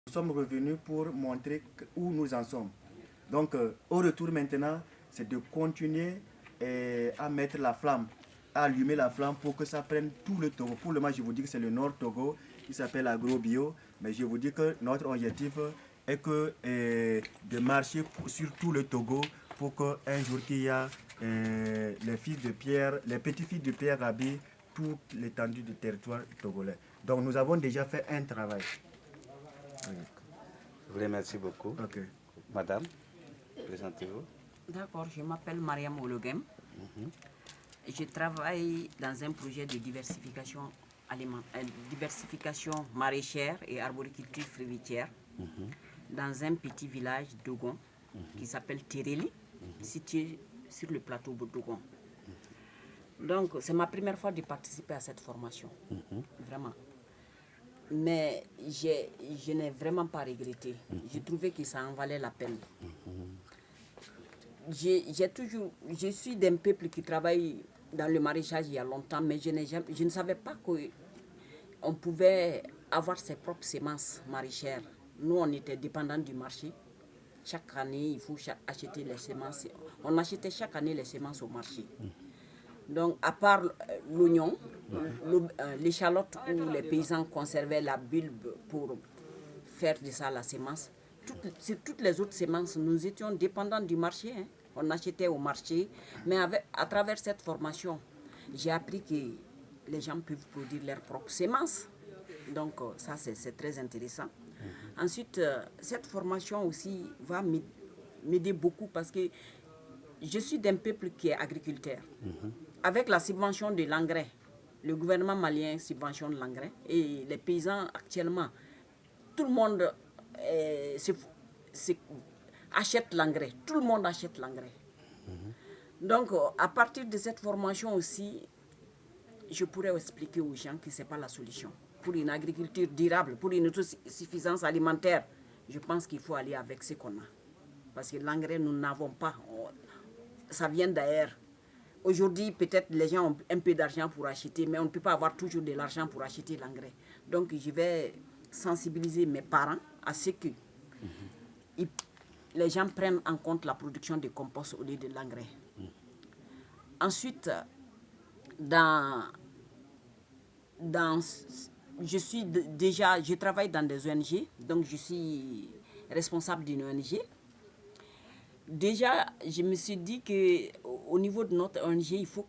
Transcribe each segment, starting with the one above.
Nous sommes revenus pour montrer où nous en sommes. Donc, au retour maintenant, c'est de continuer à mettre la flamme, à allumer la flamme pour que ça prenne tout le Togo. Pour le moment, je vous dis que c'est le Nord Togo qui s'appelle AgroBio, mais je vous dis que notre objectif est que, de marcher sur tout le Togo pour qu'un jour qu'il y a les fils de Pierre, les petits-fils de Pierre habillent toute l'étendue du territoire togolais. Donc nous avons déjà fait un travail. Je vous remercie beaucoup. Ok. Madame, présentez-vous. D'accord, je m'appelle Mariam Ologem. Je travaille dans un projet de diversification maraîchère et arboriculture fruitière dans un petit village d'Ogon qui s'appelle Tereli, situé sur le plateau d'Ogon. Donc, c'est ma première fois de participer à cette formation, vraiment. Mais je n'ai vraiment pas regretté. J'ai trouvé que ça en valait la peine. Je suis d'un peuple qui travaille dans le maraîchage il y a longtemps, mais je ne savais pas qu'on pouvait avoir ses propres semences maraîchères. Nous, on était dépendants du marché. Chaque année, il faut acheter les semences. On achetait chaque année les semences au marché. Donc, à part l'oignon, l'échalote où les paysans conservaient la bulbe pour faire de ça la semence, sur toutes les autres semences, nous étions dépendants du marché. Hein. On achetait au marché. Mais à travers cette formation, j'ai appris que les gens peuvent produire leurs propres semences. Donc, ça, c'est très intéressant. Ensuite, cette formation aussi va m'aider beaucoup parce que je suis d'un peuple qui est agriculteur. Avec la subvention de l'engrais, le gouvernement malien subventionne l'engrais et les paysans actuellement, tout le monde achète l'engrais. Tout le monde achète l'engrais. Donc, à partir de cette formation aussi, je pourrais expliquer aux gens que ce n'est pas la solution. Pour une agriculture durable, pour une autosuffisance alimentaire, je pense qu'il faut aller avec ce qu'on a. Parce que l'engrais, nous n'avons pas. Ça vient d'ailleurs. Aujourd'hui, peut-être les gens ont un peu d'argent pour acheter, mais on ne peut pas avoir toujours de l'argent pour acheter l'engrais. Donc, je vais sensibiliser mes parents à ce que les gens prennent en compte la production de compost au lieu de l'engrais. Ensuite, je travaille dans des ONG, donc je suis responsable d'une ONG. Déjà, je me suis dit qu'au niveau de notre ONG, il faut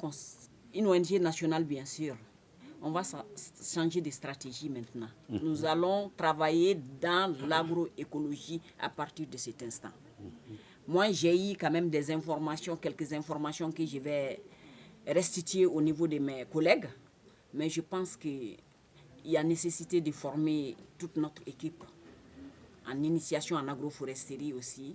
une ONG nationale, bien sûr. On va changer de stratégie maintenant. Nous allons travailler dans l'agroécologie à partir de cet instant. Moi, j'ai eu quand même des informations, quelques informations que je vais restituer au niveau de mes collègues. Mais je pense qu'il y a nécessité de former toute notre équipe en initiation en agroforesterie aussi.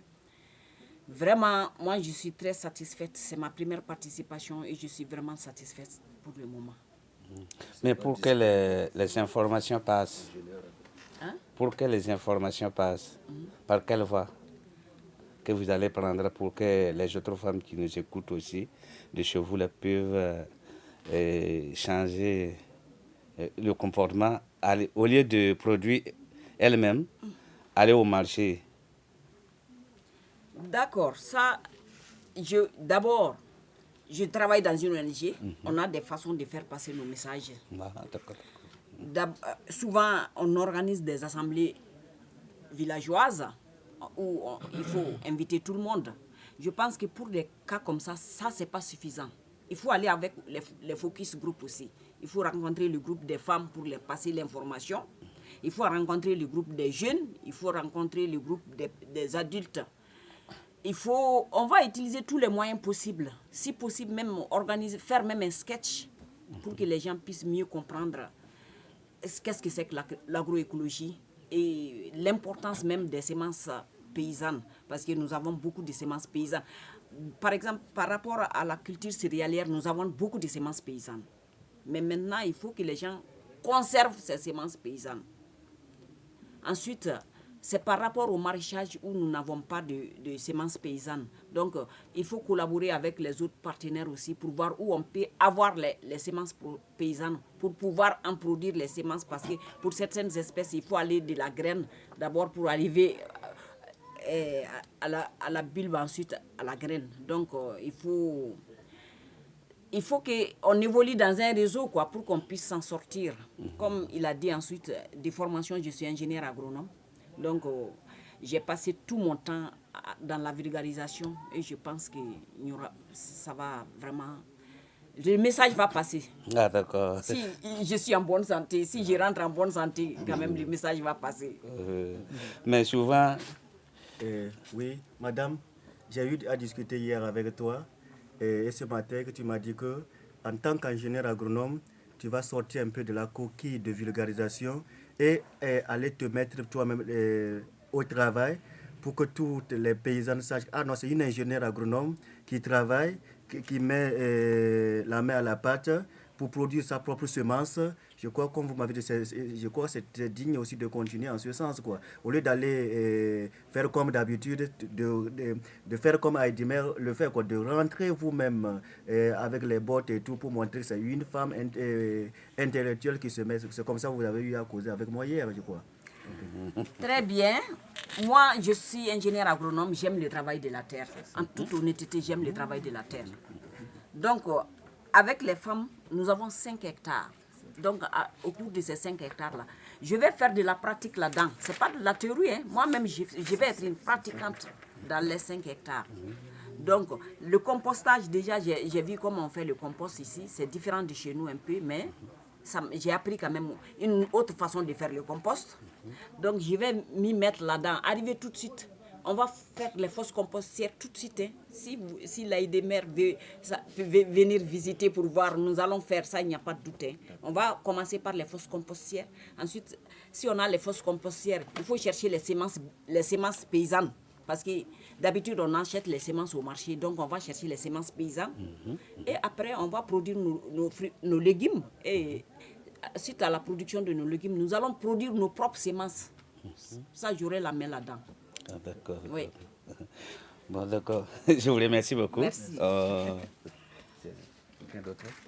Vraiment, moi, je suis très satisfaite. C'est ma première participation et je suis vraiment satisfaite pour le moment. Mais pour que les informations passent, pour que les informations passent, par quelle voie que vous allez prendre pour que les autres femmes qui nous écoutent aussi, de chez vous, peuvent changer le comportement, au lieu de produire elles-mêmes, aller au marché. D'accord, ça, d'abord, je travaille dans une ONG. On a des façons de faire passer nos messages. Souvent, on organise des assemblées villageoises où il faut inviter tout le monde. Je pense que pour des cas comme ça, c'est pas suffisant. Il faut aller avec les focus group aussi. Il faut rencontrer le groupe des femmes pour leur passer l'information. Il faut rencontrer le groupe des jeunes. Il faut rencontrer le groupe des adultes. On va utiliser tous les moyens possibles. Si possible, même faire même un sketch pour que les gens puissent mieux comprendre qu'est-ce que c'est que l'agroécologie et l'importance même des semences paysannes, parce que nous avons beaucoup de semences paysannes. Par exemple, par rapport à la culture céréalière, nous avons beaucoup de semences paysannes. Mais maintenant, il faut que les gens conservent ces semences paysannes. Ensuite, c'est par rapport au maraîchage où nous n'avons pas de semences paysannes. Donc, il faut collaborer avec les autres partenaires aussi pour voir où on peut avoir les semences paysannes, pour pouvoir en produire les semences. Parce que pour certaines espèces, il faut aller de la graine d'abord pour arriver à la bulbe, ensuite à la graine. Donc, il faut qu'on évolue dans un réseau quoi, pour qu'on puisse s'en sortir. Comme il a dit ensuite, des formations, je suis ingénieur agronome. Donc, j'ai passé tout mon temps dans la vulgarisation et je pense que ça va vraiment... Le message va passer. Ah, d'accord. Si je suis en bonne santé, si je rentre en bonne santé, quand même, le message va passer. Mais souvent... Oui, madame, j'ai eu à discuter hier avec toi et ce matin que tu m'as dit que en tant qu'ingénieur agronome, tu vas sortir un peu de la coquille de vulgarisation et aller te mettre toi-même au travail pour que tous les paysans sachent, ah non, c'est une ingénieure agronome qui travaille, qui met la main à la pâte pour produire sa propre semence. Je crois, comme vous m'avez dit, je crois que c'est digne aussi de continuer en ce sens, quoi. Au lieu d'aller faire comme d'habitude, de faire comme Heidimer le fait, quoi, de rentrer vous-même avec les bottes et tout pour montrer que c'est une femme intellectuelle qui se met. C'est comme ça que vous avez eu à causer avec moi hier, je crois. Très bien. Moi, je suis ingénieur agronome, j'aime le travail de la terre. En toute honnêteté, j'aime le travail de la terre. Donc, avec les femmes, nous avons 5 hectares. Donc, au cours de ces 5 hectares-là, je vais faire de la pratique là-dedans. Ce n'est pas de la théorie, hein. Moi-même, je vais être une pratiquante dans les 5 hectares. Donc, le compostage, déjà, j'ai vu comment on fait le compost ici. C'est différent de chez nous un peu, mais j'ai appris quand même une autre façon de faire le compost. Donc, je vais m'y mettre là-dedans. Arriver tout de suite. On va faire les fosses compostières tout de suite. Hein. Si l'Heidimer veut venir visiter pour voir, nous allons faire ça, il n'y a pas de doute. Hein. On va commencer par les fosses compostières. Ensuite, si on a les fosses compostières, il faut chercher les semences paysannes. Parce que d'habitude, on achète les semences au marché. Donc, on va chercher les semences paysannes. Et après, on va produire nos légumes. Et suite à la production de nos légumes, nous allons produire nos propres semences. Ça, j'aurai la main là-dedans. Ah, d'accord. Oui. Bon, d'accord. Je vous remercie beaucoup. Merci. Quelqu'un d'autre?